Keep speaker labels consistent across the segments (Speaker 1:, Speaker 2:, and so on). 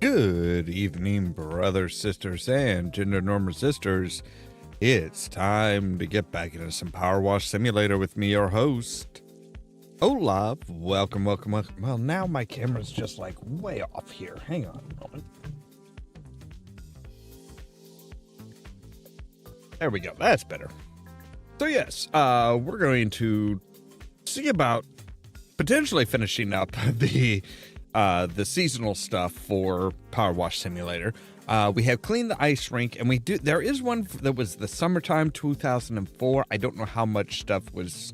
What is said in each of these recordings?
Speaker 1: Good evening, brothers, sisters, and gender normal sisters. It's time to get back into some Powerwash Simulator with me, your host, Ollamh. Welcome. Well, now my camera's just like way off here. Hang on a moment. There we go. That's better. So yes, we're going to see about potentially finishing up the seasonal stuff for Powerwash Simulator. We have cleaned the ice rink, and there is one that was the summertime 2004. I don't know how much stuff is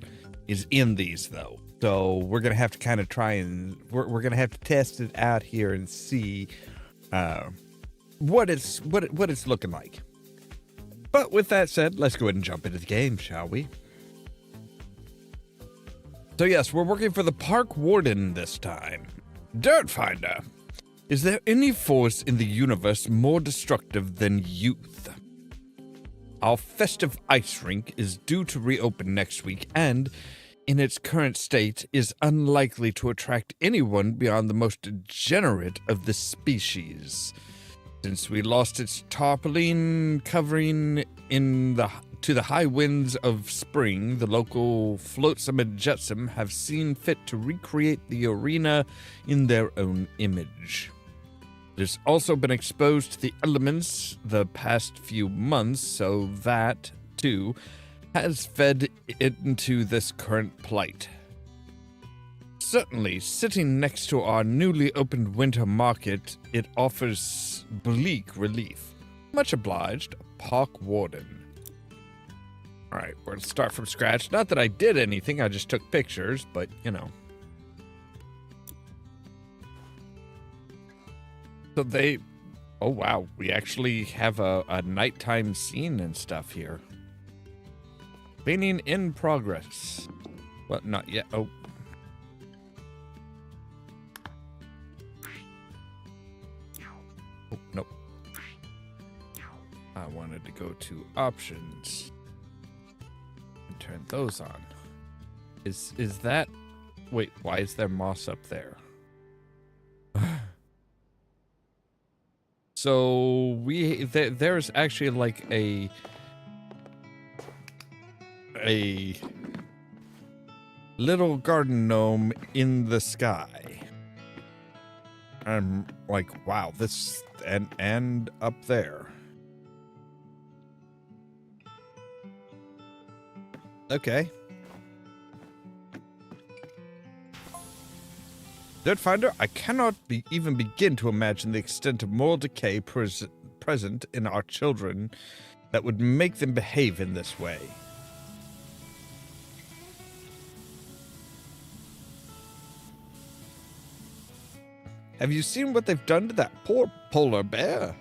Speaker 1: in these though, so we're gonna have to kind of try and we're gonna have to test it out here and see what it's looking like. But with that said, let's go ahead and jump into the game, shall we? So yes, we're working for the park warden this time. Dirt Finder. Is there any force in the universe more destructive than youth? Our festive ice rink is due to reopen next week and, in its current state, is unlikely to attract anyone beyond the most degenerate of the species. Since we lost its tarpaulin covering to the high winds of spring, the local Flotsam and Jetsam have seen fit to recreate the arena in their own image. It has also been exposed to the elements the past few months, so that, too, has fed it into this current plight. Certainly, sitting next to our newly opened winter market, it offers bleak relief. Much obliged, Park Warden. Alright, we're going to start from scratch. Not that I did anything, I just took pictures, but, you know. So oh wow, we actually have a nighttime scene and stuff here. Painting in progress. Well, not yet. Oh. Oh, nope. I wanted to go to options and turn those on. Is that... Wait, why is there moss up there? So there's actually like a little garden gnome in the sky. I'm like, wow, this and up there. Okay. Dirt Finder, I cannot even begin to imagine the extent of moral decay present in our children that would make them behave in this way. Have you seen what they've done to that poor polar bear?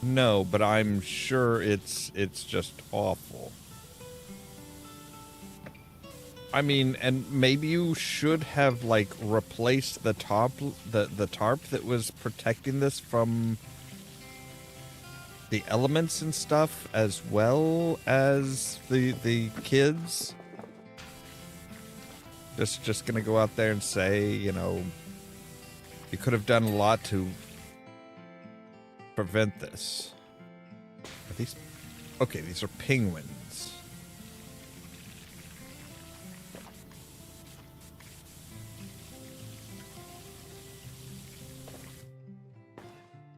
Speaker 1: No, but I'm sure it's just awful. I mean, and maybe you should have like replaced the tarp that was protecting this from the elements and stuff, as well as the kids. Just gonna go out there and say, you know, you could have done a lot to prevent this. Are these... Okay, these are penguins.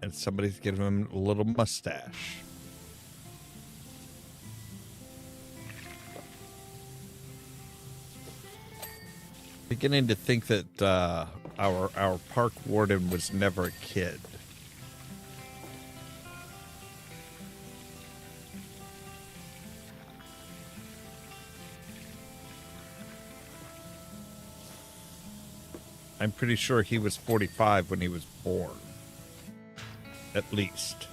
Speaker 1: And somebody's giving him a little mustache. Beginning to think that our park warden was never a kid. I'm pretty sure he was 45 when he was born. At least.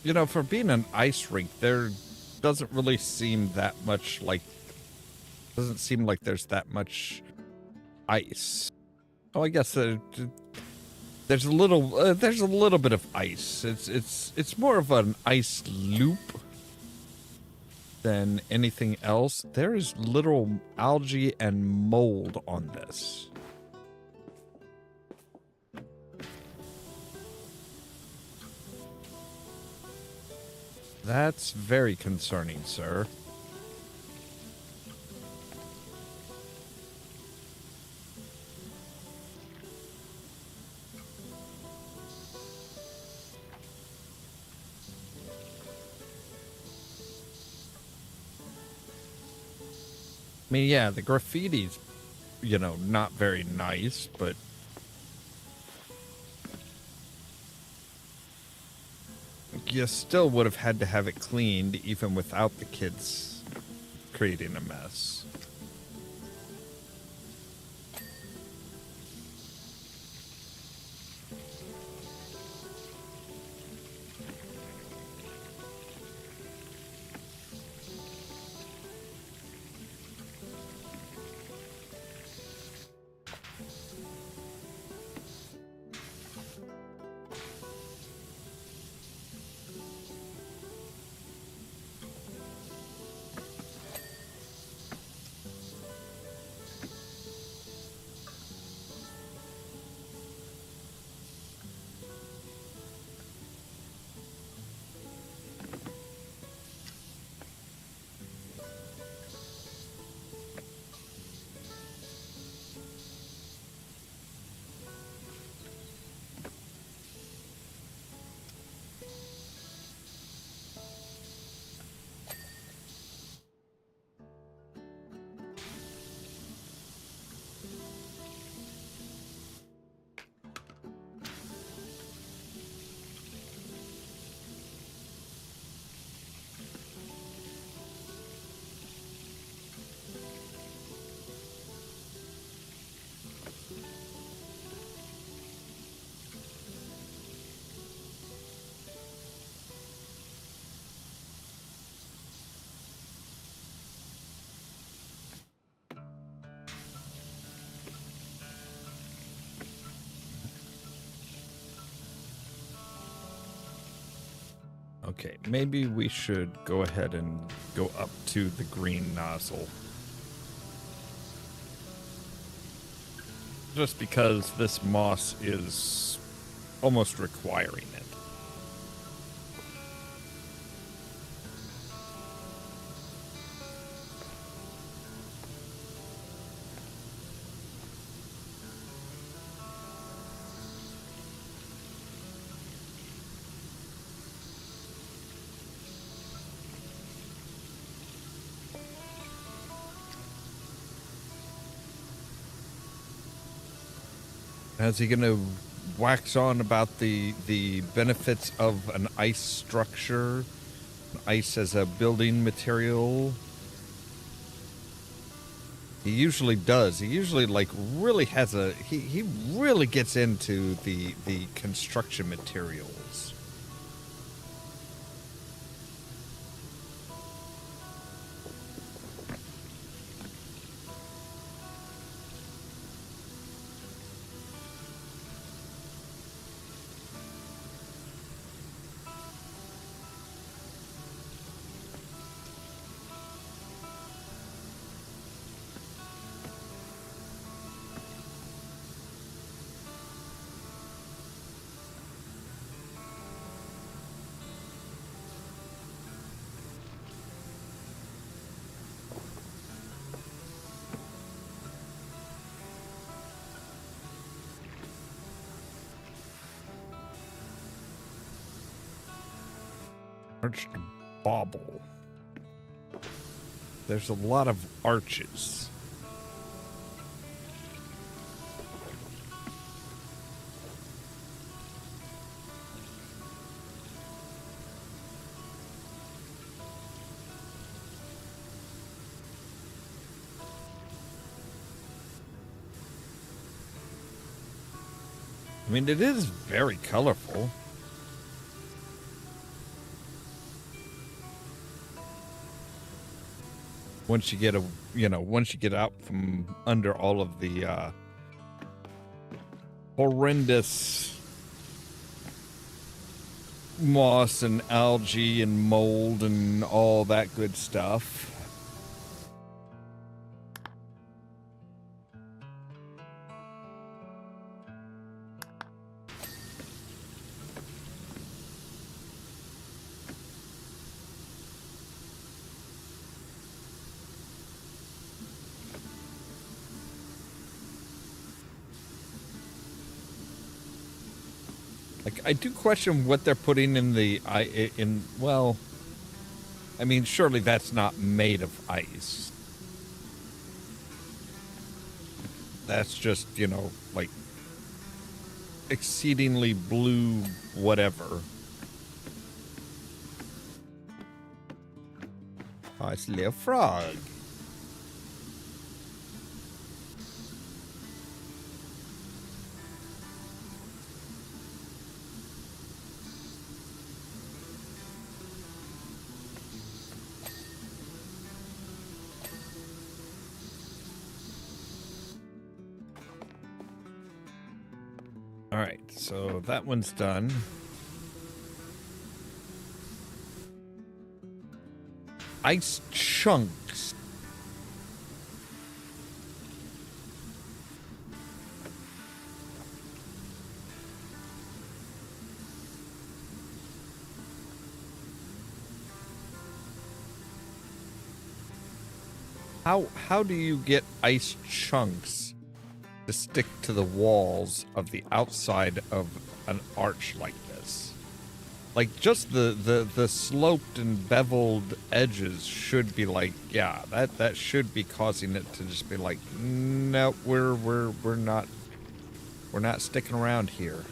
Speaker 1: You know, for being an ice rink, there doesn't really seem that much like... Doesn't seem like there's that much ice. Oh, I guess there's a little bit of ice. It's more of an ice loop than anything else. There is literal algae and mold on this. That's very concerning, sir. I mean, yeah, the graffiti's, you know, not very nice, but you still would have had to have it cleaned even without the kids creating a mess. Okay, maybe we should go ahead and go up to the green nozzle. Just because this moss is almost requiring it. Is he going to wax on about the benefits of an ice structure? Ice as a building material? He usually does. He usually, like, really has a... He really gets into the construction materials. Arched bauble. There's a lot of arches. I mean, it is very colorful. once you get once you get out from under all of the horrendous moss and algae and mold and all that good stuff. Like, I do question what they're putting in well, I mean, surely that's not made of ice. That's just, like, exceedingly blue whatever. Oh, it's a little frog. All right, so that one's done. Ice chunks. How do you get ice chunks to stick to the walls of the outside of an arch like this? Like, just the sloped and beveled edges should be like, yeah, that should be causing it to just be like, no, we're not sticking around here.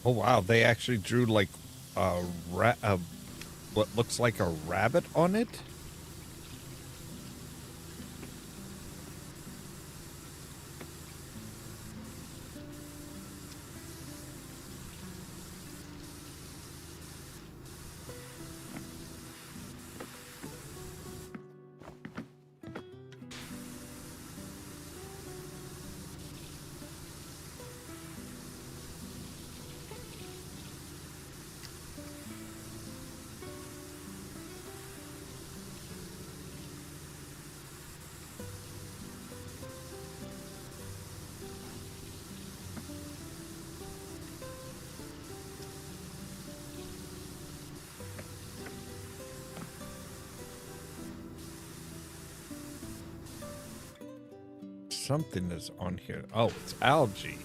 Speaker 1: Oh wow, they actually drew like what looks like a rabbit on it. Something is on here. Oh, it's algae.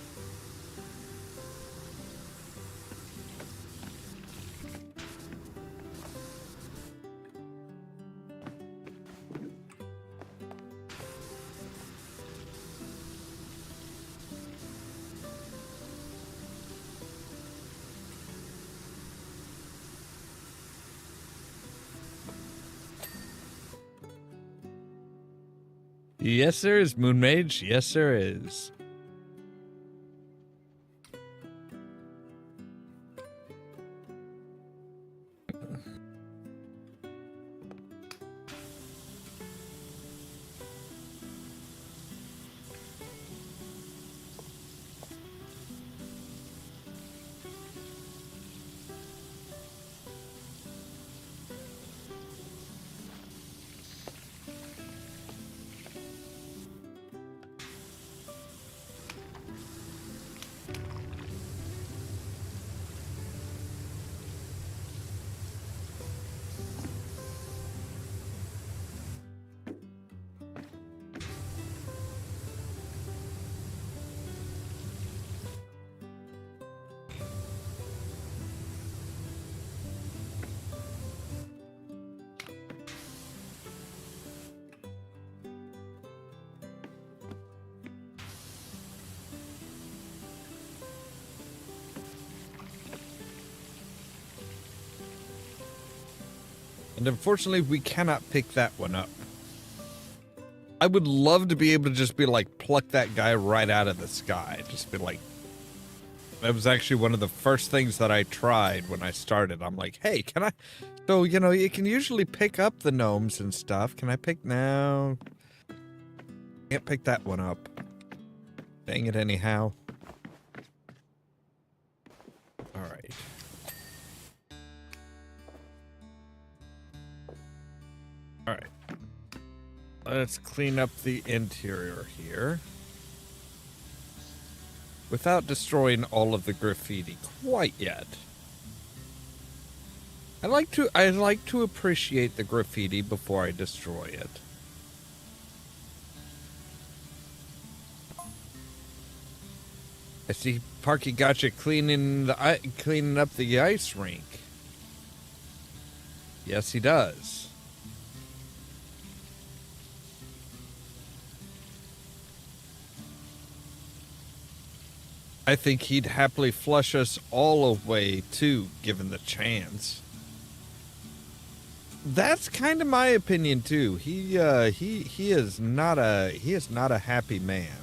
Speaker 1: Yes, there is, Moon Mage. Yes, there is. And unfortunately, we cannot pick that one up. I would love to be able to just be like, pluck that guy right out of the sky. Just be like, that was actually one of the first things that I tried when I started. I'm like, hey, can I? So, you know, you can usually pick up the gnomes and stuff. Can I pick now? Can't pick that one up. Dang it anyhow. All right. All right. Let's clean up the interior here. Without destroying all of the graffiti quite yet. I like to appreciate the graffiti before I destroy it. I see Parky Gotcha cleaning up the ice rink. Yes, he does. I think he'd happily flush us all away too, given the chance. That's kind of my opinion too. He is not a happy man.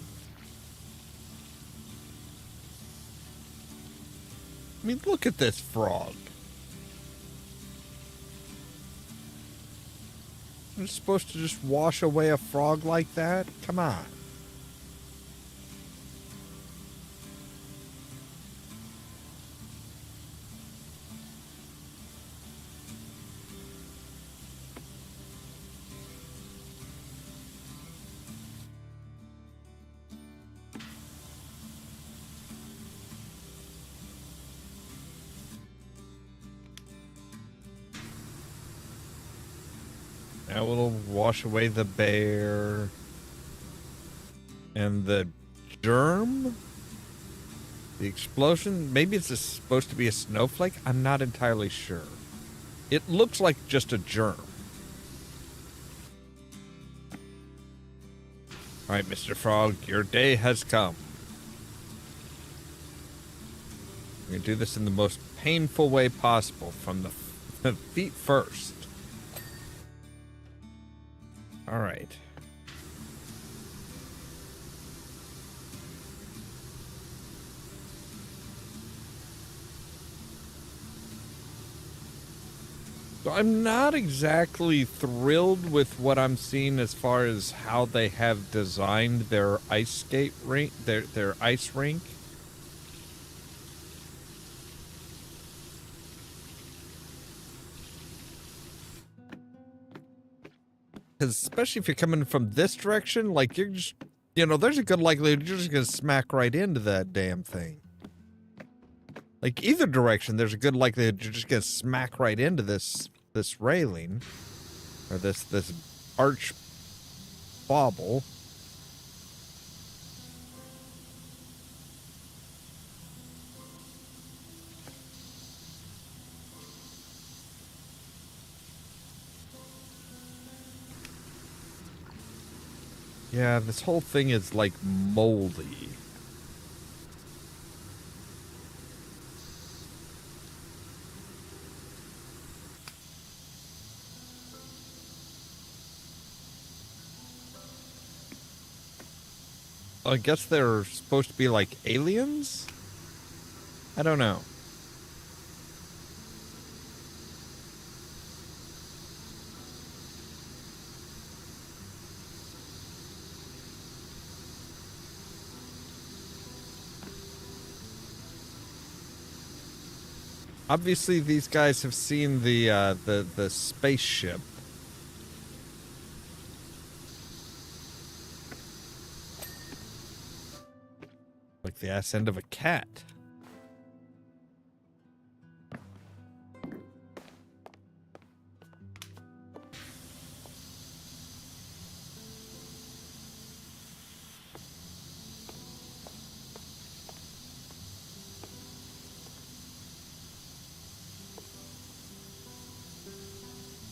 Speaker 1: I mean, look at this frog. You're supposed to just wash away a frog like that? Come on. Now we'll wash away the bear. And the germ? The explosion? Maybe it's supposed to be a snowflake? I'm not entirely sure. It looks like just a germ. Alright, Mr. Frog, your day has come. We're going to do this in the most painful way possible, from the feet first. Alright. So I'm not exactly thrilled with what I'm seeing as far as how they have designed their ice skate rink, their ice rink. Because especially if you're coming from this direction, like you're just, you know, there's a good likelihood you're just going to smack right into that damn thing. Like either direction, there's a good likelihood you're just going to smack right into this railing. Or this arch bauble. Yeah, this whole thing is like moldy. I guess they're supposed to be like aliens? I don't know. Obviously, these guys have seen the spaceship. Like the ass end of a cat.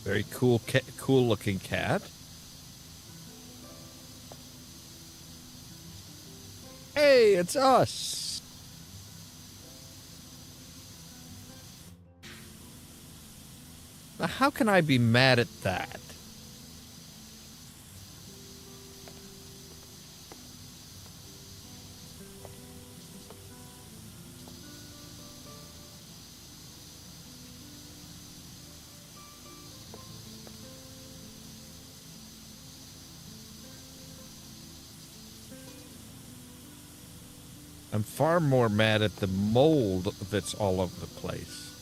Speaker 1: Very cool, cool looking cat. Hey, it's us. Now, how can I be mad at that? I'm far more mad at the mold that's all over the place.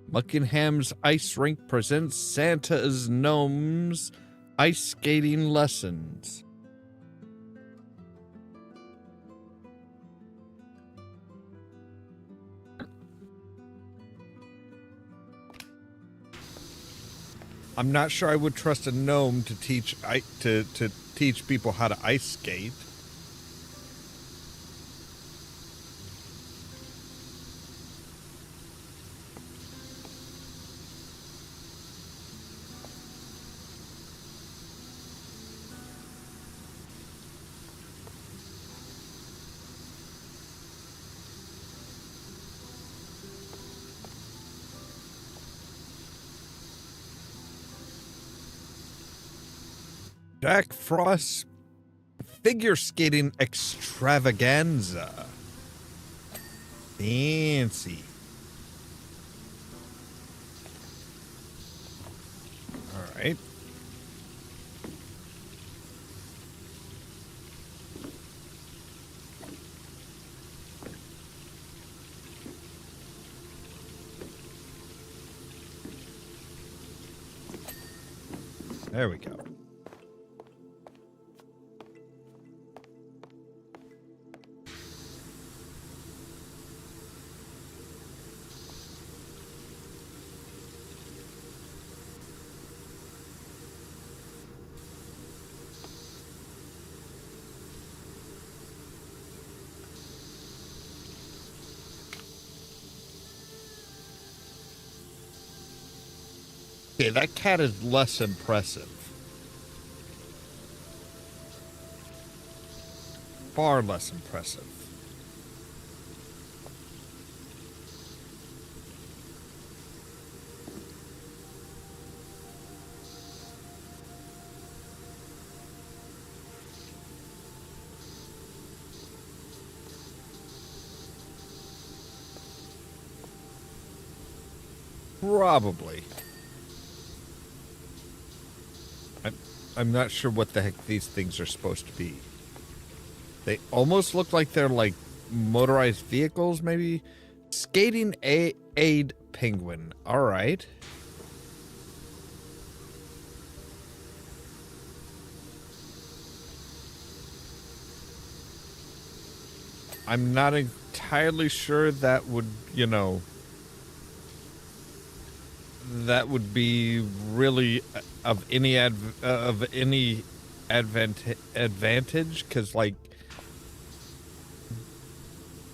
Speaker 1: Buckingham's Ice Rink presents Santa's Gnomes Ice Skating Lessons. I'm not sure I would trust a gnome to teach teach people how to ice skate. Jack Frost's figure skating extravaganza. Fancy. All right. There we go. Okay, that cat is less impressive. Far less impressive. Probably. I'm not sure what the heck these things are supposed to be. They almost look like they're like motorized vehicles, maybe? Skating aid penguin. All right. I'm not entirely sure that would, you know, that would be really of any advantage, because like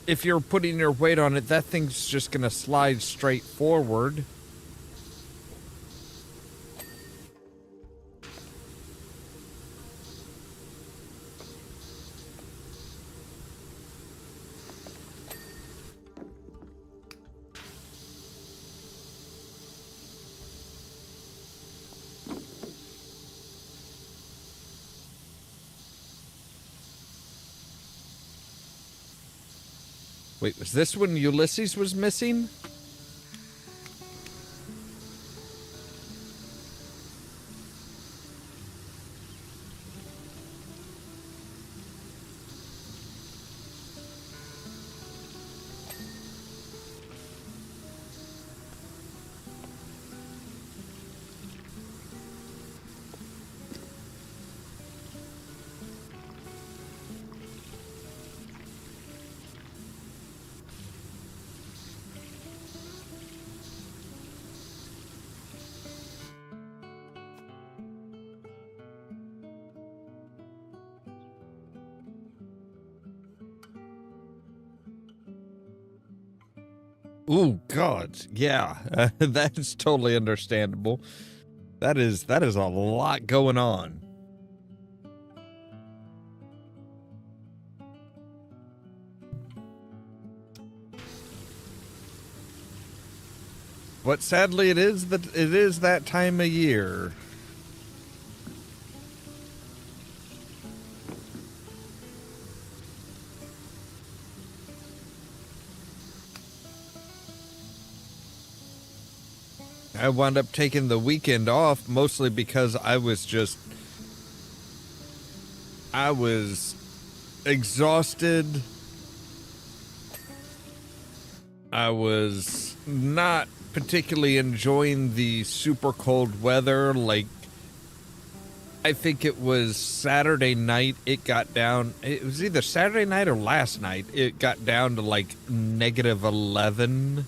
Speaker 1: if you're putting your weight on it, that thing's just gonna slide straight forward. Wait, was this when Ulysses was missing? Ooh, God, yeah, that is totally understandable. That is a lot going on. But sadly, it is that time of year. I wound up taking the weekend off mostly because I was exhausted. I was not particularly enjoying the super cold weather. Like, I think it was Saturday night, it was either Saturday night or last night, it got down to like -11.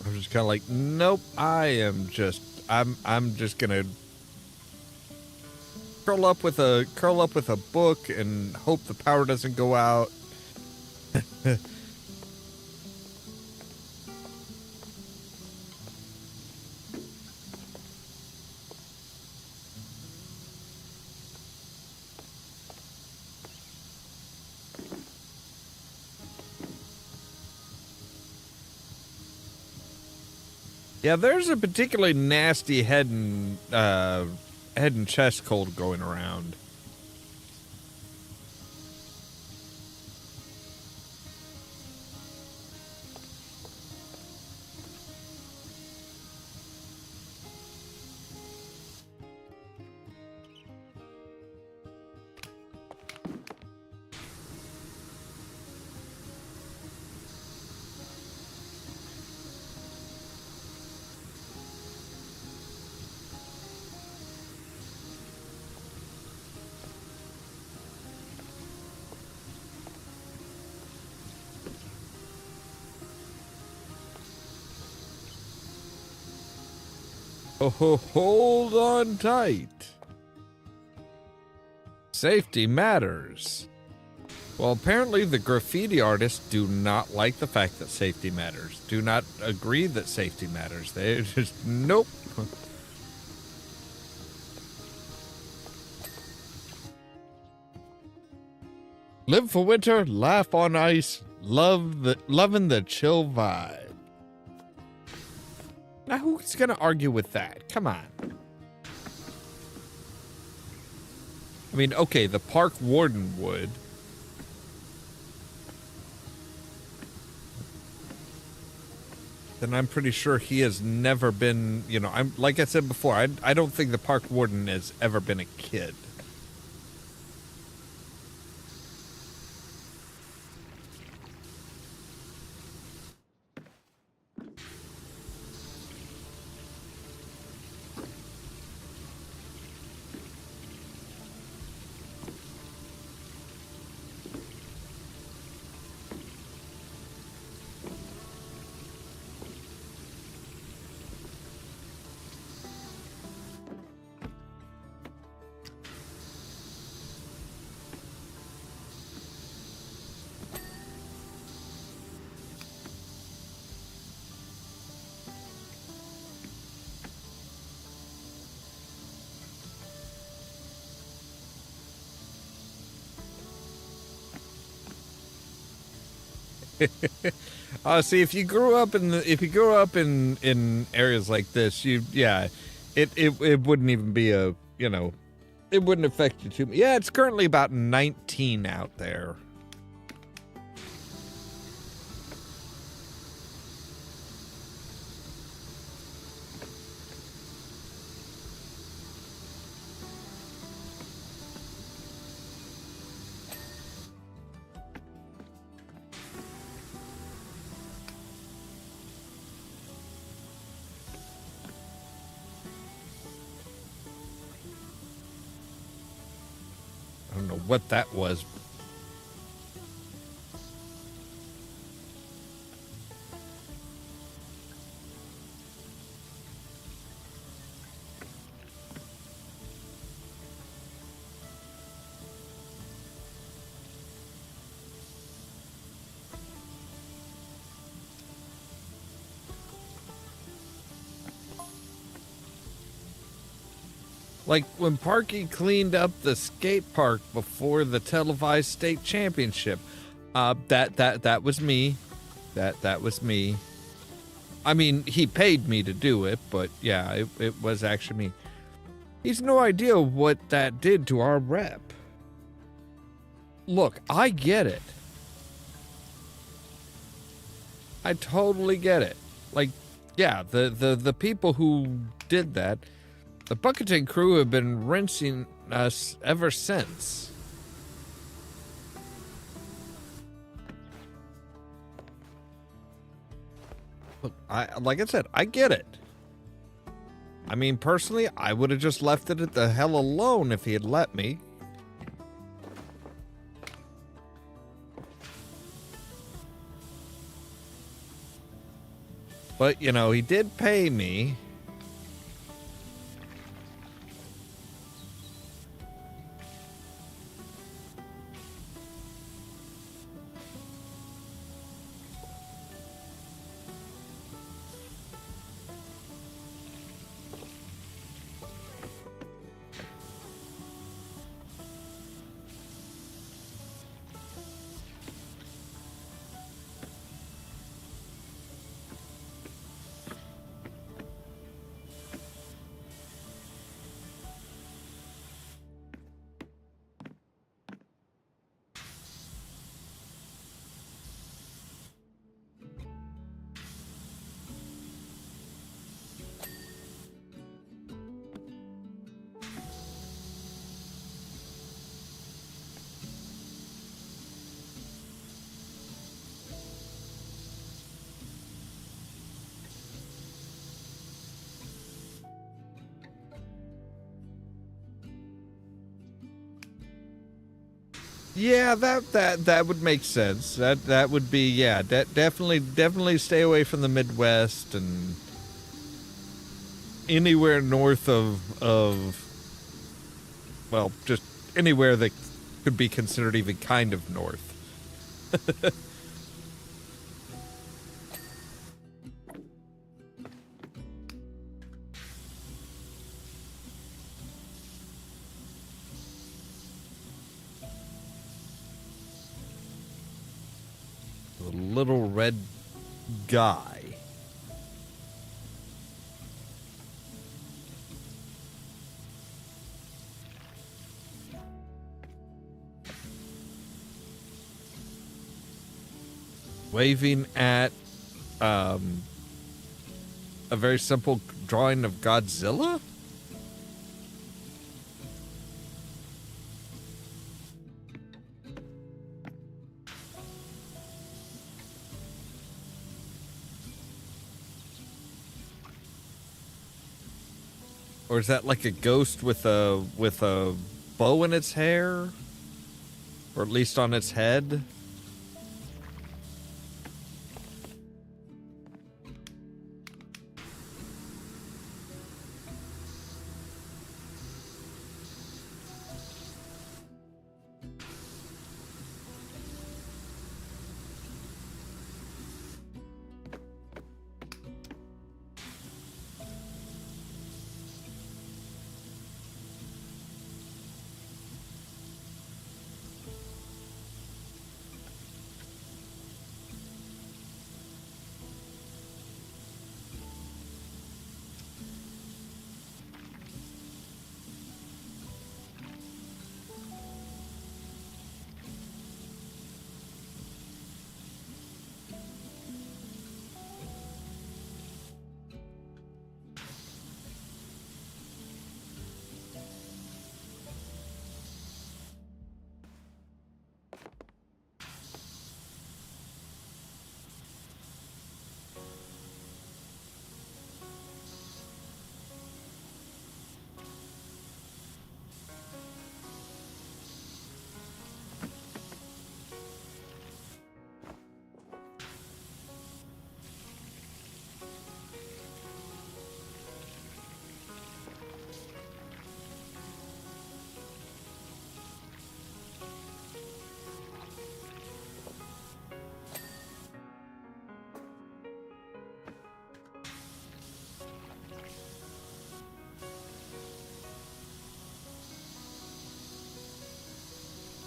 Speaker 1: I'm just kind of like, nope, I'm just gonna curl up with a book and hope the power doesn't go out. Yeah, there's a particularly nasty head and chest cold going around. Oh, hold on tight. Safety matters. Well, apparently the graffiti artists do not like the fact that safety matters. Do not agree that safety matters. They just, nope. Live for winter, laugh on ice, loving the chill vibe. Now, who's gonna argue with that? Come on. I mean, okay, the park warden would. Then I'm pretty sure he has never been, you know, like I said before, I don't think the park warden has ever been a kid. See, if you grew up in areas like this, it wouldn't even be a, it wouldn't affect you too much. Yeah, it's currently about 19 out there. I don't know what that was. Like when Parky cleaned up the skate park before the televised state championship. That was me. That was me. I mean, he paid me to do it, but yeah, it was actually me. He's no idea what that did to our rep. Look, I get it. I totally get it. Like, yeah, the people who did that, the Bucketing crew have been rinsing us ever since. Look, like I said, I get it. I mean, personally, I would have just left it at the hell alone if he had let me. But, he did pay me. Yeah, that would make sense. That would be, yeah, definitely stay away from the Midwest and anywhere north of well, just anywhere that could be considered even kind of north. The little red guy. Waving at a very simple drawing of Godzilla? Or is that like a ghost with a bow in its hair? Or at least on its head?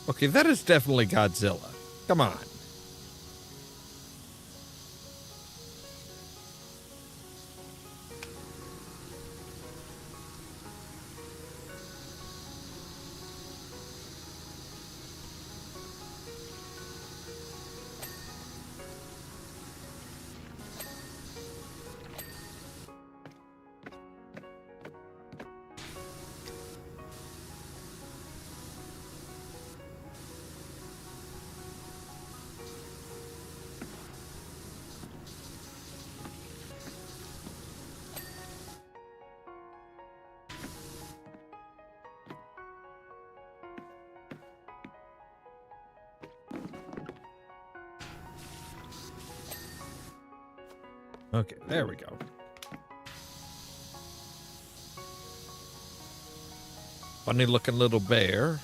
Speaker 1: Okay, that is definitely Godzilla. Come on. Okay, there we go. Funny looking little bear.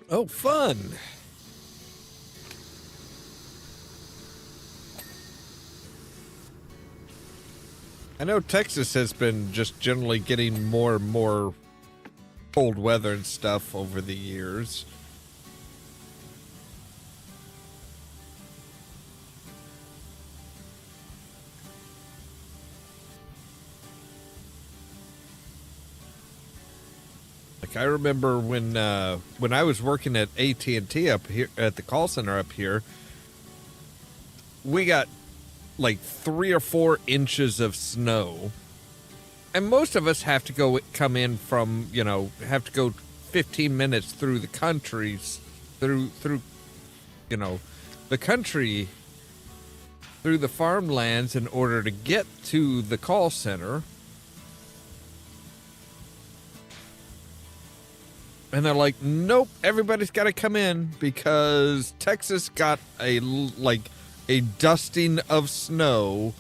Speaker 1: Oh, fun. I know Texas has been just generally getting more and more cold weather and stuff over the years. Like I remember when I was working at AT&T up here at the call center up here, we got like 3 or 4 inches of snow. And most of us have to come in from, have to go 15 minutes through the countries, through, the country, through the farmlands in order to get to the call center. And they're like, nope, everybody's got to come in because Texas got a dusting of snow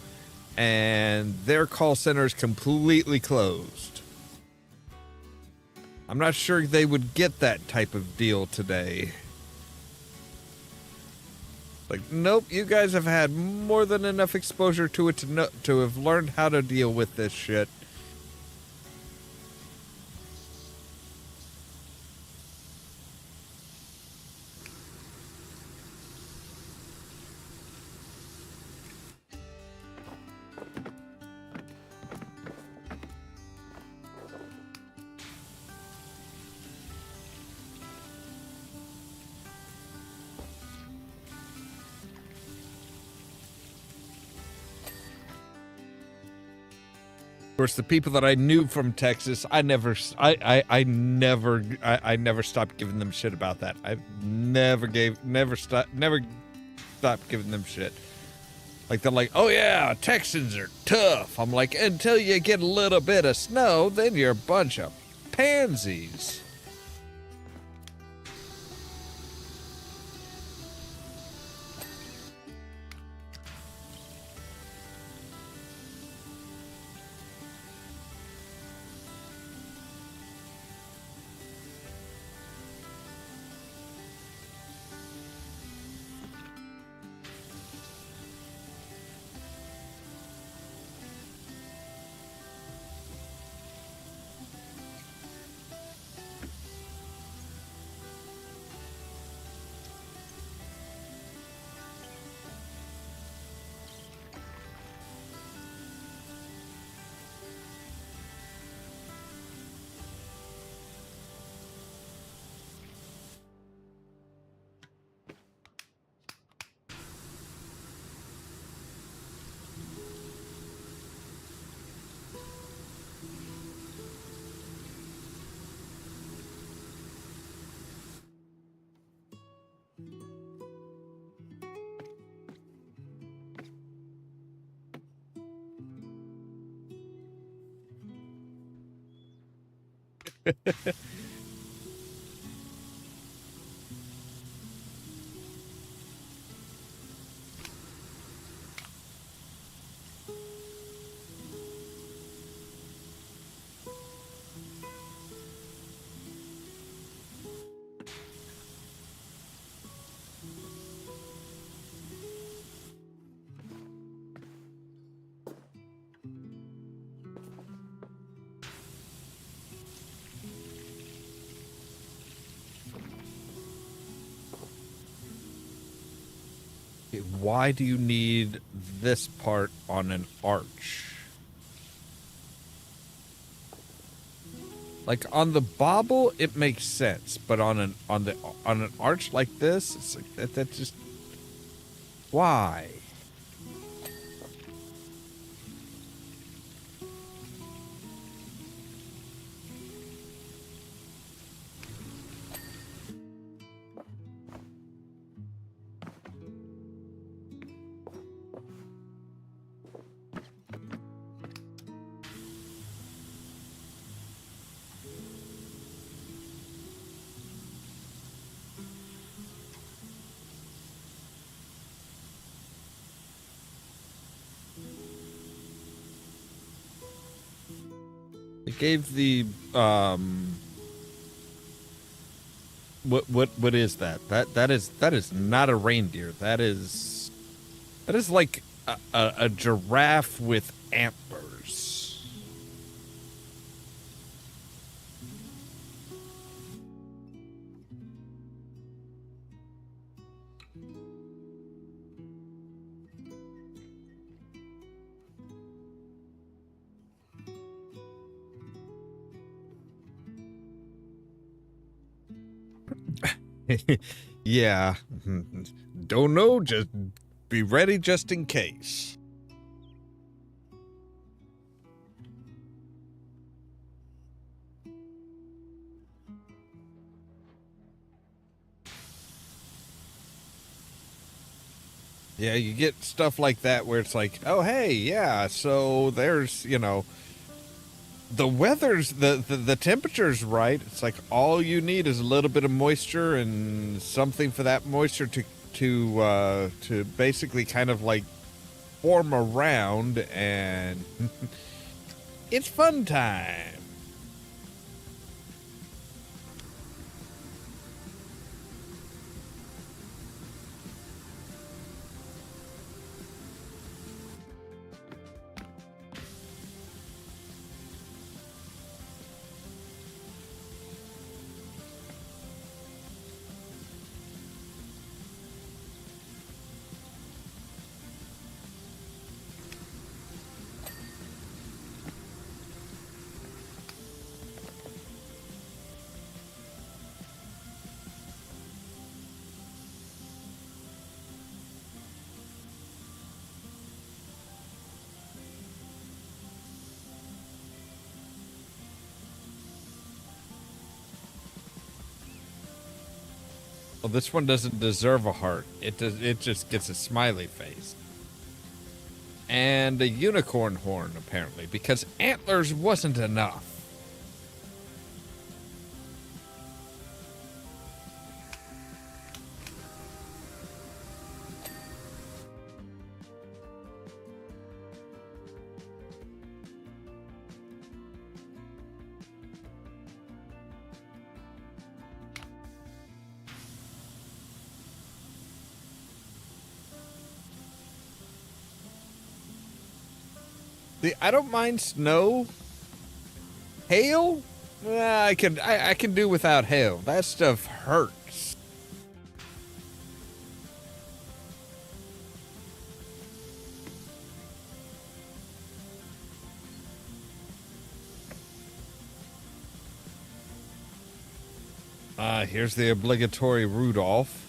Speaker 1: and their call center is completely closed. I'm not sure they would get that type of deal today. Like, nope, you guys have had more than enough exposure to it to have learned how to deal with this shit. Of course, the people that I knew from Texas, I never stopped giving them shit about that. I never stopped giving them shit. Like they're like, oh yeah, Texans are tough. I'm like, until you get a little bit of snow, then you're a bunch of pansies. Why do you need this part on an arch? Like on the bobble, it makes sense, but on an arch like this, it's like that just why? It gave the what is that? That is not a reindeer. That is like a giraffe with antlers. Yeah. Don't know, just be ready just in case. Yeah, you get stuff like that where it's like, oh, hey, yeah, so there's, the weather's, the temperature's right. It's like all you need is a little bit of moisture and something for that moisture to basically kind of like form around, and it's fun time. Well, this one doesn't deserve a heart. It just gets a smiley face. And a unicorn horn, apparently, because antlers wasn't enough. See, I don't mind snow. Hail? I can do without hail. That stuff hurts. Here's the obligatory Rudolph.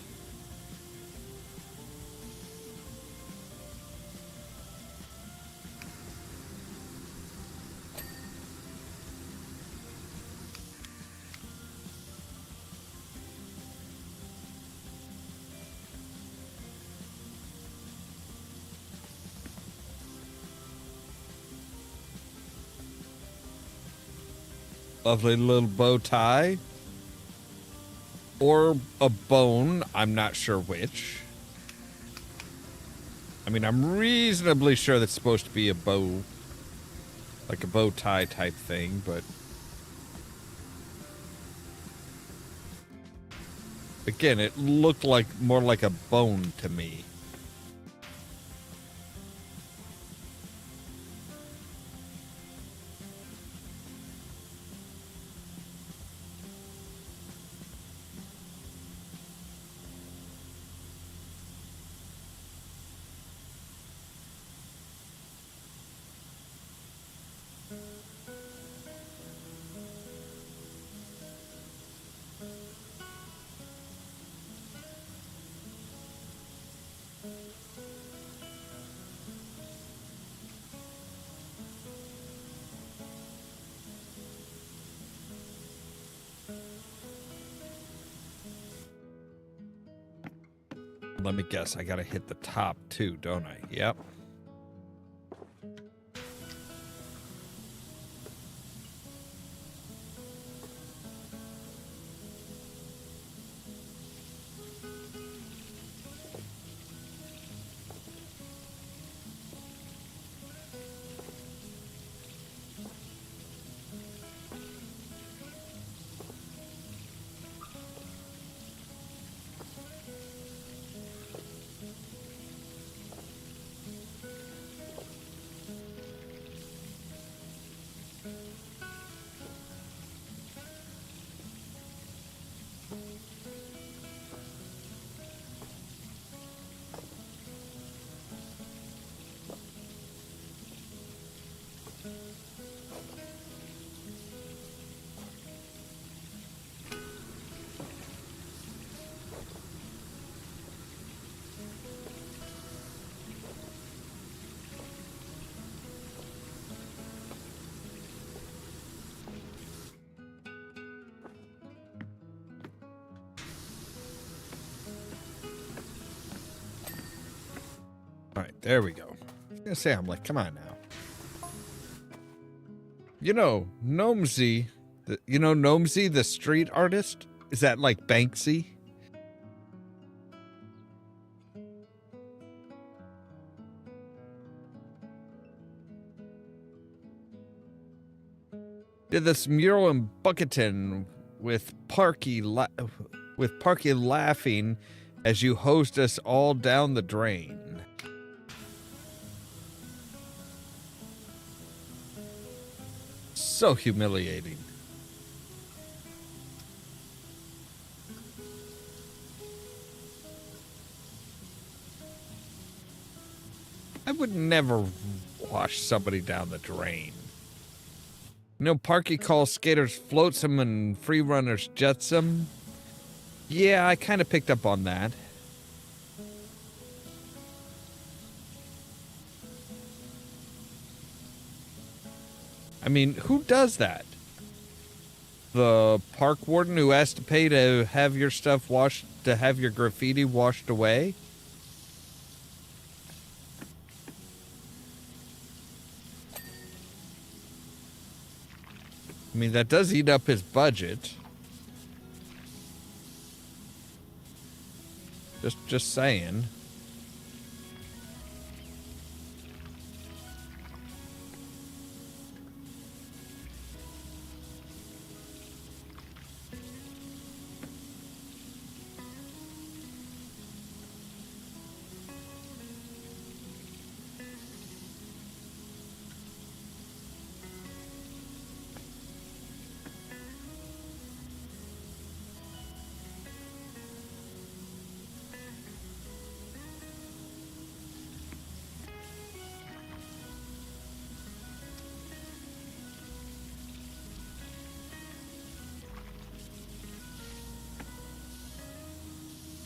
Speaker 1: Lovely little bow tie. Or a bone, I'm not sure which. I mean, I'm reasonably sure that's supposed to be a bow. Like a bow tie type thing, but... Again, it looked like more like a bone to me. let me guess. I gotta hit the top too, don't I? Yep. All right, there we go. I was gonna say, I'm like, come on now. You know, Gnomesy, Gnomesy, the street artist? Is that like Banksy? Did this mural in Bucketon with Parky laughing as you hosed us all down the drain. So humiliating. I would never wash somebody down the drain. You know, Parky calls skaters floatsome and free runners jetsome. Yeah, I kind of picked up on that. I mean, who does that? The park warden who has to pay to have your stuff washed, to have your graffiti washed away? I mean, that does eat up his budget. Just saying.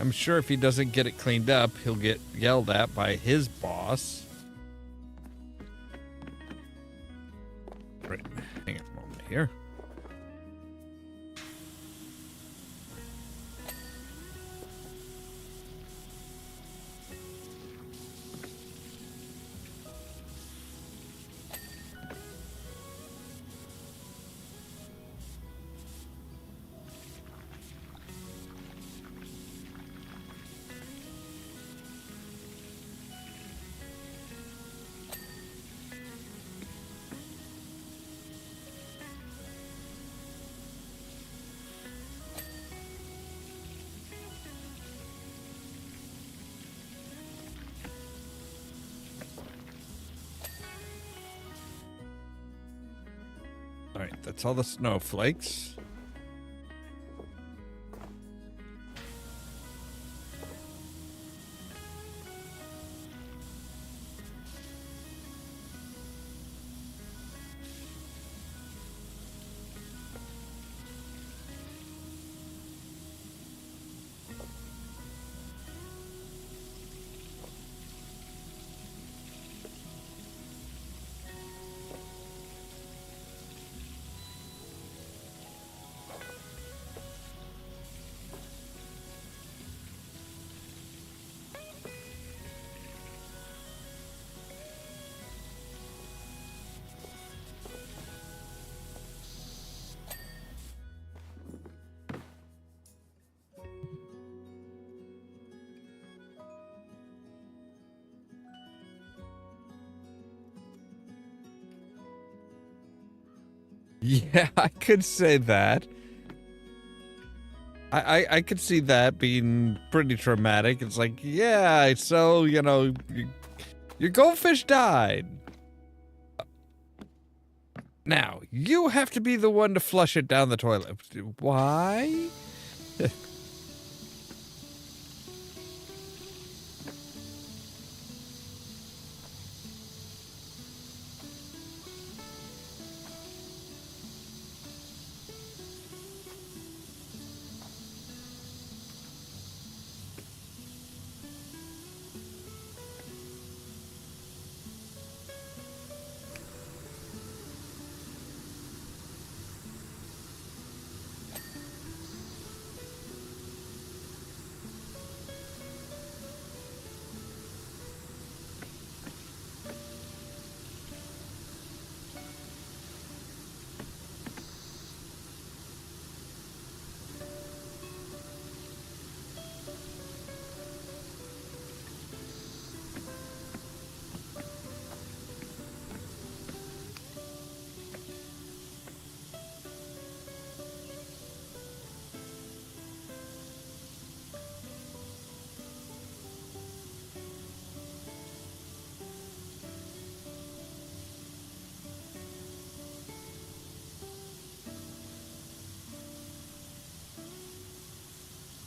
Speaker 1: I'm sure if he doesn't get it cleaned up, he'll get yelled at by his boss. Right, hang on a moment here. All right, that's all the snowflakes. Yeah, I could say that. I could see that being pretty traumatic. It's like, yeah, so, you know, your goldfish died. Now, you have to be the one to flush it down the toilet. Why?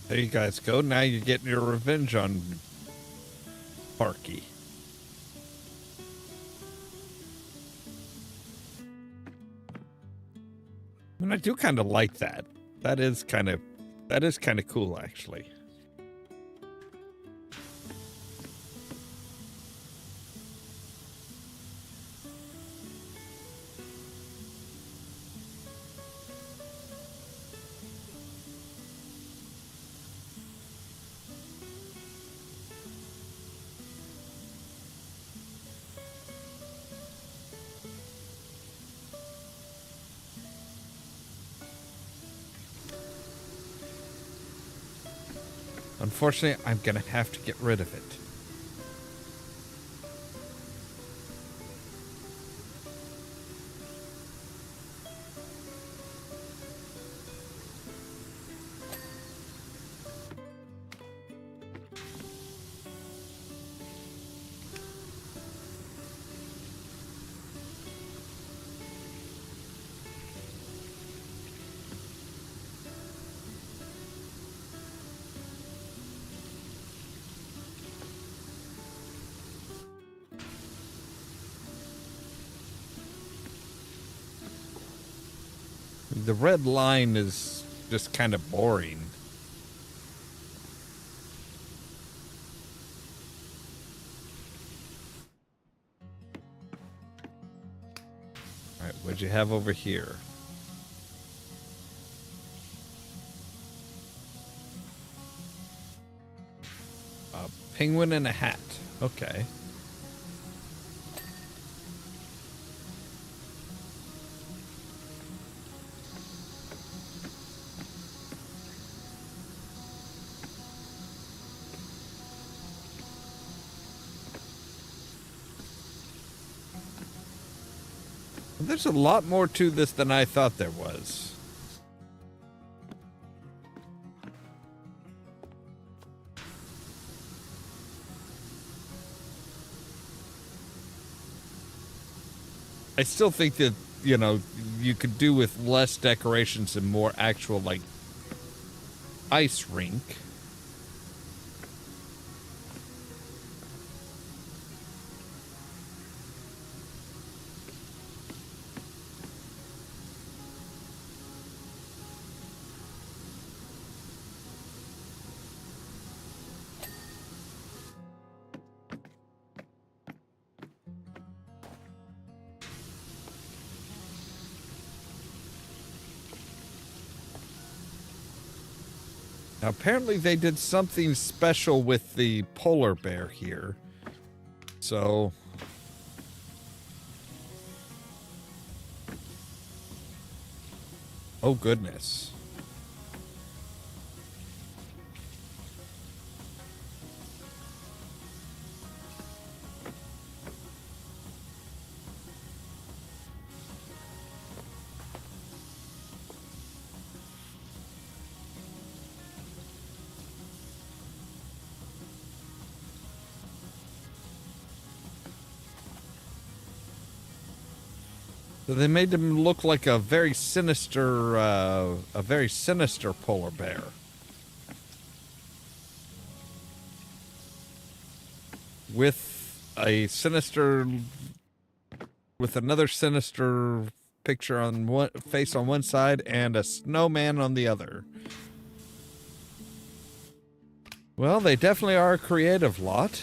Speaker 1: There you guys go. Now you're getting your revenge on Parky. And I do kind of like that. That is kind of cool, actually. Unfortunately, I'm gonna have to get rid of it. The red line is just kind of boring. Alright, what'd you have over here? A penguin and a hat. Okay. There's a lot more to this than I thought there was. I still think that, you know, you could do with less decorations and more actual, like, ice rink. Now, apparently they did something special with the polar bear here. So... oh, goodness. So they made him look like a very sinister polar bear. With another sinister picture on one face on one side and a snowman on the other. Well, they definitely are a creative lot.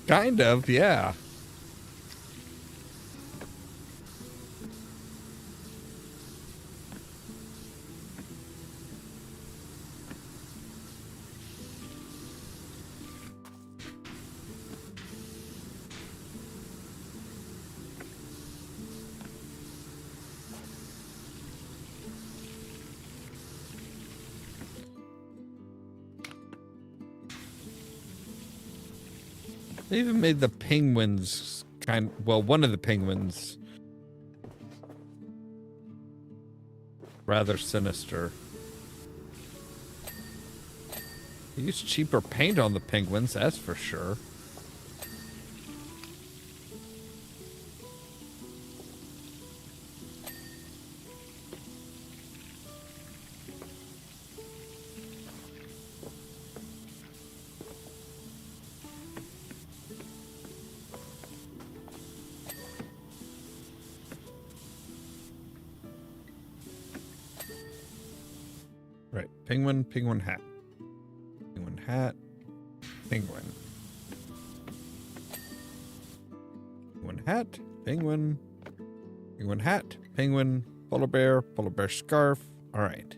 Speaker 1: Kind of, yeah. They even made the penguins well, one of the penguins rather sinister. They used cheaper paint on the penguins, that's for sure. Right, penguin, penguin hat. Penguin hat, penguin. Penguin hat, penguin. Penguin hat, penguin, polar bear scarf. All right.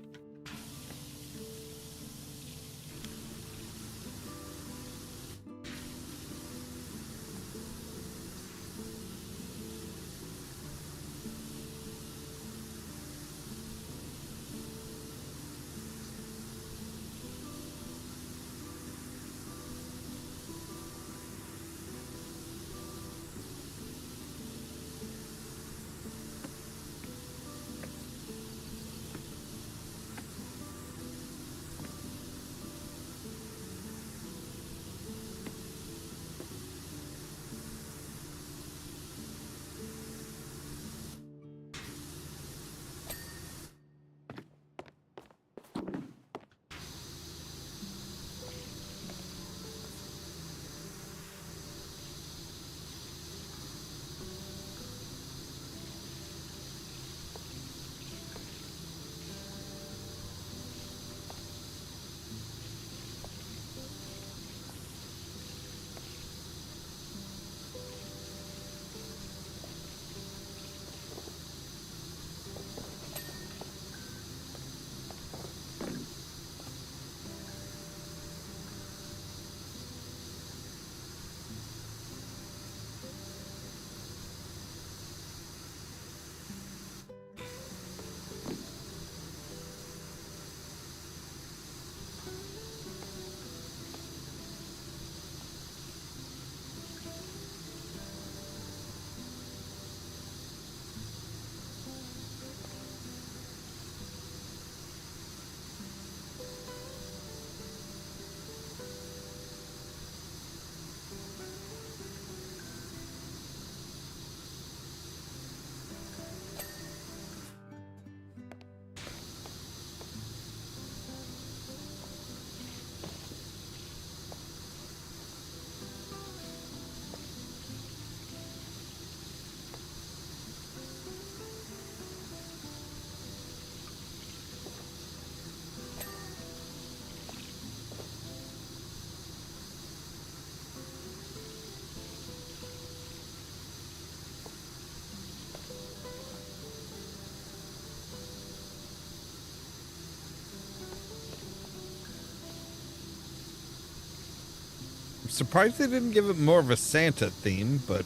Speaker 1: surprised they didn't give it more of a Santa theme, but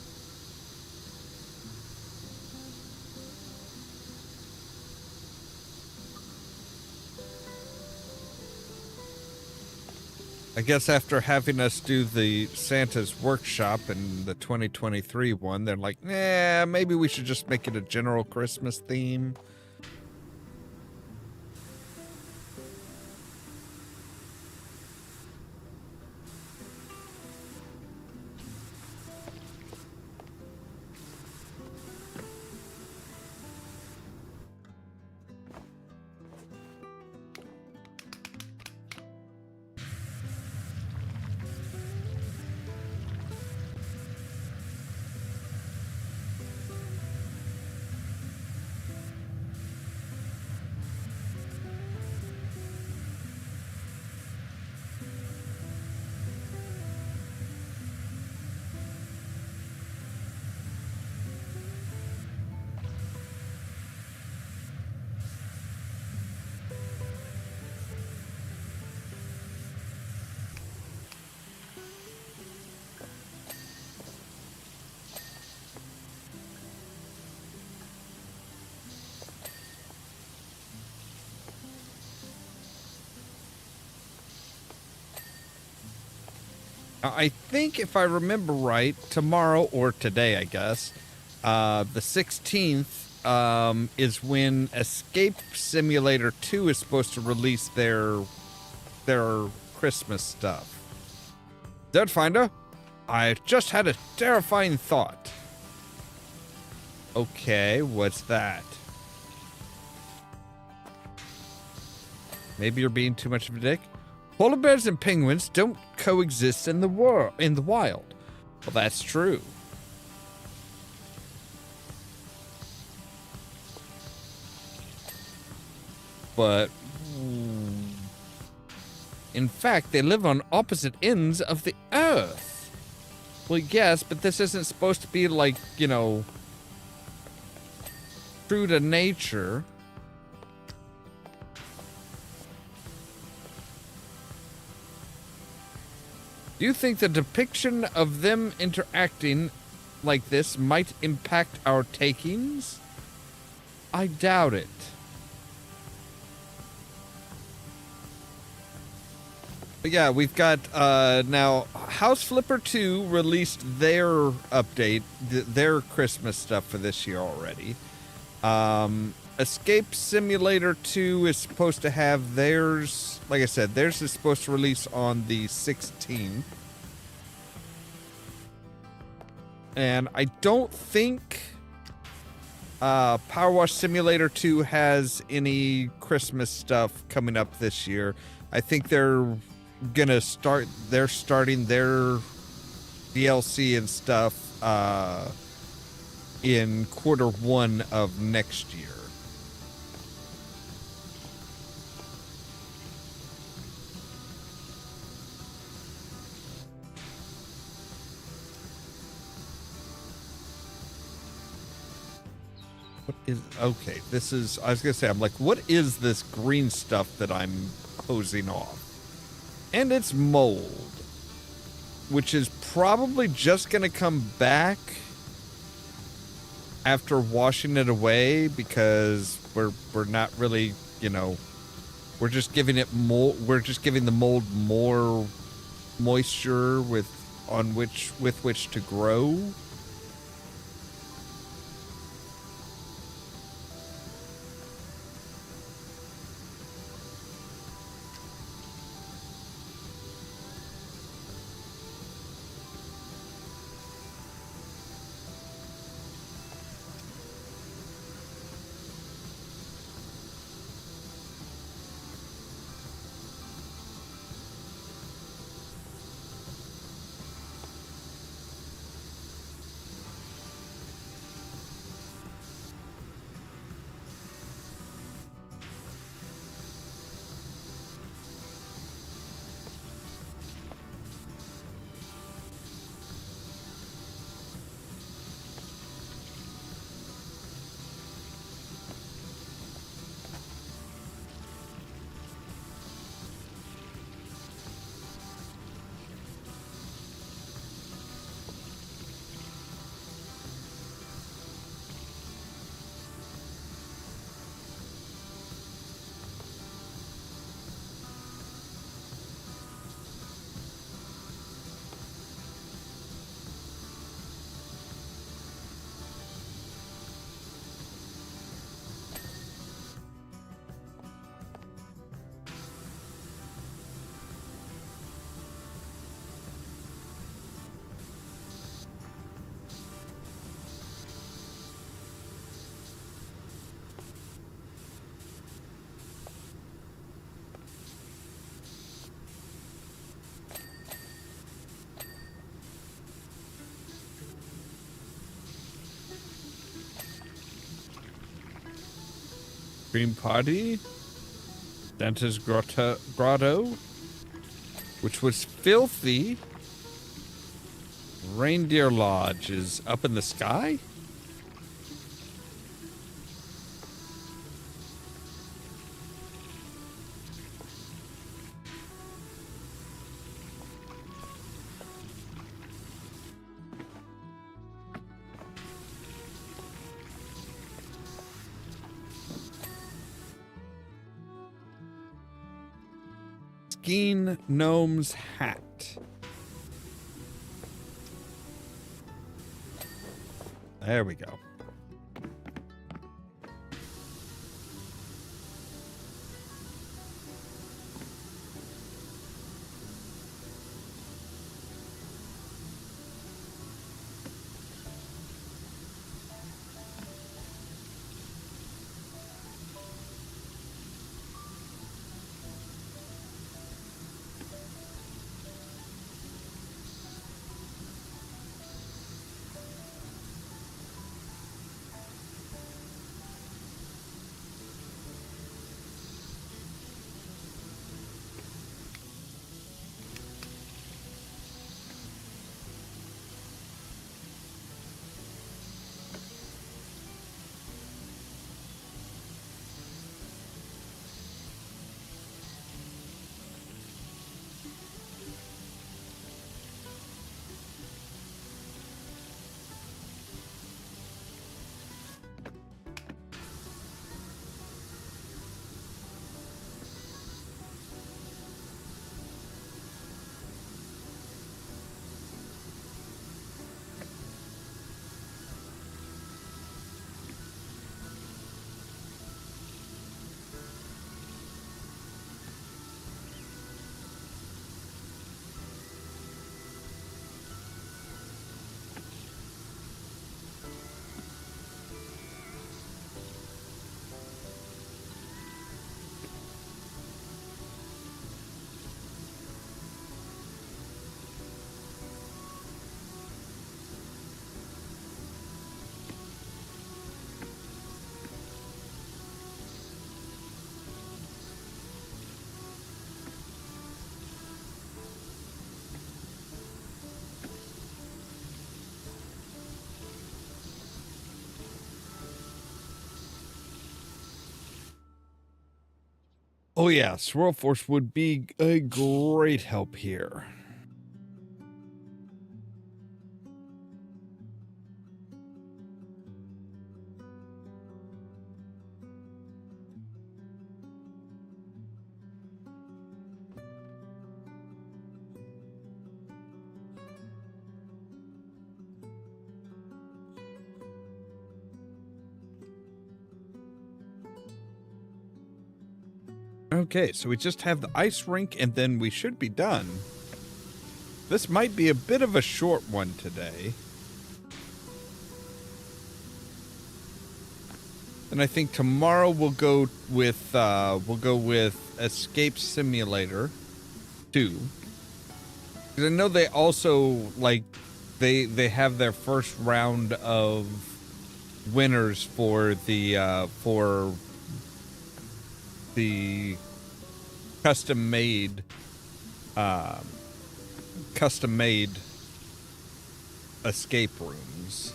Speaker 1: I guess after having us do the Santa's workshop in the 2023 one, they're like, nah, maybe we should just make it a general Christmas theme. I think if I remember right, tomorrow or today, I guess, the 16th is when Escape Simulator 2 is supposed to release their Christmas stuff. Deadfinder, I just had a terrifying thought. Okay, what's that? Maybe you're being too much of a dick? Polar bears and penguins don't coexist in the wild. Well, that's true. But in fact, they live on opposite ends of the Earth. Well, yes, but this isn't supposed to be like, you know, true to nature. Do you think the depiction of them interacting like this might impact our takings? I doubt it. But yeah, we've got now House Flipper 2 released their update, their Christmas stuff for this year already. Escape Simulator 2 is supposed to have theirs, like I said, theirs is supposed to release on the 16th. And I don't think Powerwash Simulator 2 has any Christmas stuff coming up this year. I think they're starting their DLC and stuff in Q1 of next year. Okay, this is, I was gonna say, I'm like, what is this green stuff that I'm hosing off? And it's mold, which is probably just gonna come back after washing it away, because we're not really, you know, we're just giving it more, we're just giving the mold more moisture with which to grow. Dream Party, Dante's Grotto, which was filthy. Reindeer Lodge is up in the sky? Skiing Gnome's Hat. There we go. Oh yeah, Swirl Force would be a great help here. Okay, so we just have the ice rink and then we should be done. This might be a bit of a short one today. And I think tomorrow we'll go with Escape Simulator 2. Because I know they also they have their first round of winners for the custom made escape rooms.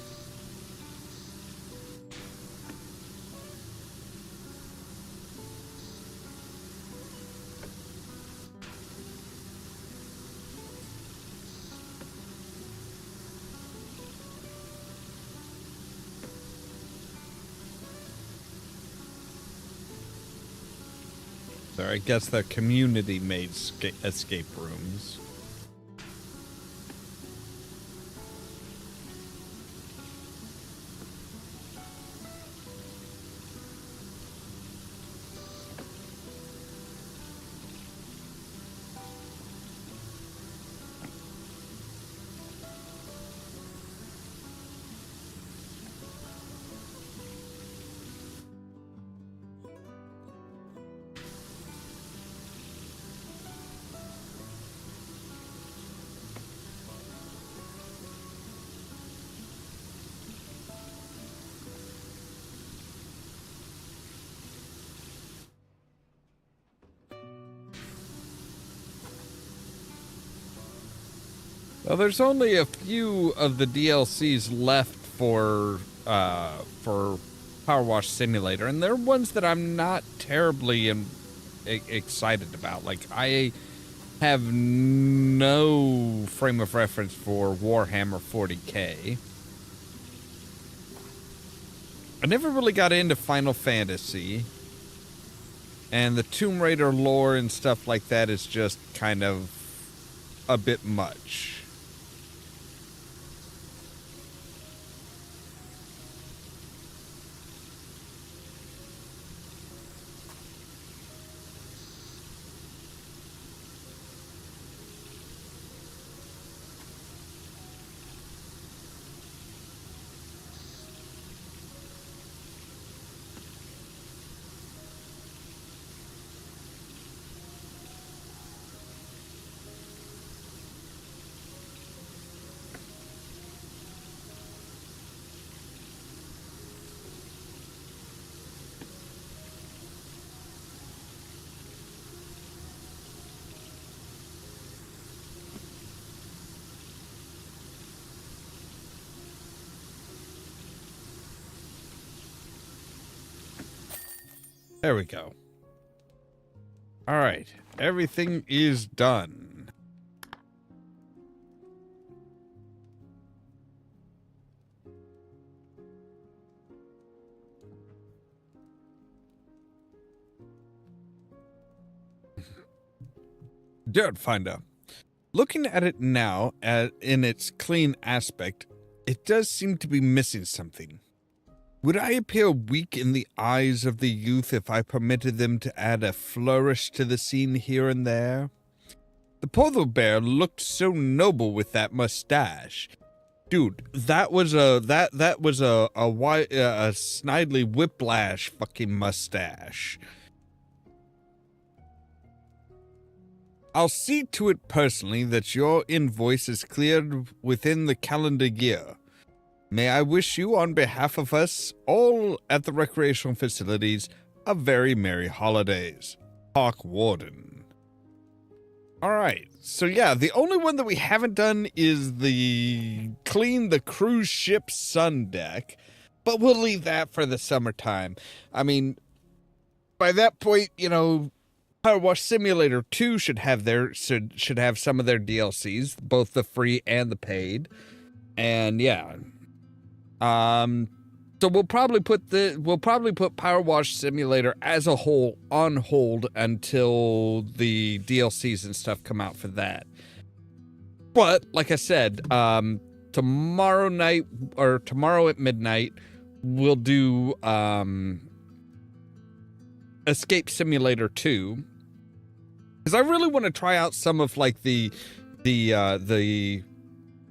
Speaker 1: So I guess they're community-made escape rooms. Well, there's only a few of the DLCs left for Powerwash Simulator, and they're ones that I'm not terribly excited about. Like, I have no frame of reference for Warhammer 40K. I never really got into Final Fantasy, and the Tomb Raider lore and stuff like that is just kind of a bit much. There we go. All right, everything is done. Dirt Finder. Looking at it now in its clean aspect, it does seem to be missing something. Would I appear weak in the eyes of the youth if I permitted them to add a flourish to the scene here and there? The polar bear looked so noble with that mustache. Dude, that was a Snidely Whiplash fucking mustache. I'll see to it personally that your invoice is cleared within the calendar year. May I wish you, on behalf of us all at the recreational facilities, a very merry holidays. Park Warden. Alright, so yeah, the only one that we haven't done is the clean the cruise ship sun deck, but we'll leave that for the summertime. I mean, by that point, you know, Powerwash Simulator 2 should have some of their DLCs, both the free and the paid. And yeah. So we'll probably put Powerwash Simulator as a whole on hold until the DLCs and stuff come out for that. But like I said, tomorrow night or tomorrow at midnight, we'll do Escape Simulator 2. Because I really want to try out some of like the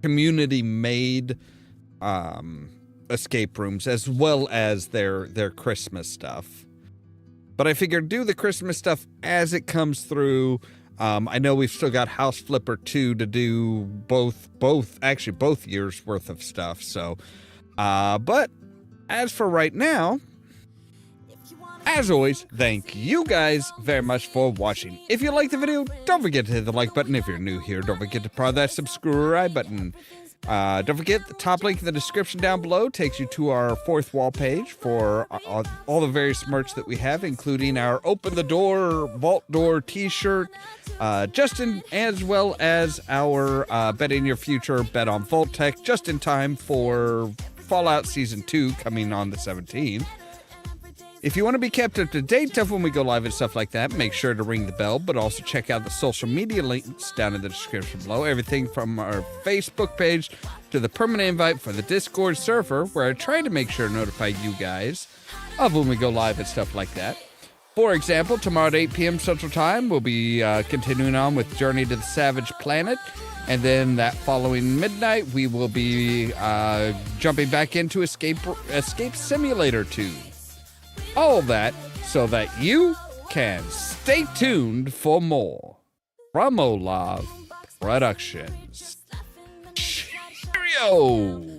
Speaker 1: community made escape rooms, as well as their Christmas stuff. But I figured do the Christmas stuff as it comes through. I know we've still got House Flipper 2 to do both years worth of stuff. So, but as for right now, as always, thank you guys very much for watching. If you liked the video, don't forget to hit the like button. If you're new here, don't forget to press that subscribe button. Don't forget, the top link in the description down below takes you to our fourth wall page for all the various merch that we have, including our Open the Door, Vault Door t-shirt, as well as our Bet in Your Future, Bet on Vault Tech, just in time for Fallout Season 2 coming on the 17th. If you want to be kept up to date of when we go live and stuff like that, make sure to ring the bell, but also check out the social media links down in the description below. Everything from our Facebook page to the permanent invite for the Discord server, where I try to make sure to notify you guys of when we go live and stuff like that. For example, tomorrow at 8 p.m. Central Time, we'll be continuing on with Journey to the Savage Planet. And then that following midnight, we will be jumping back into Escape Simulator 2. All that so that you can stay tuned for more from Ollamh Productions. Cheerio!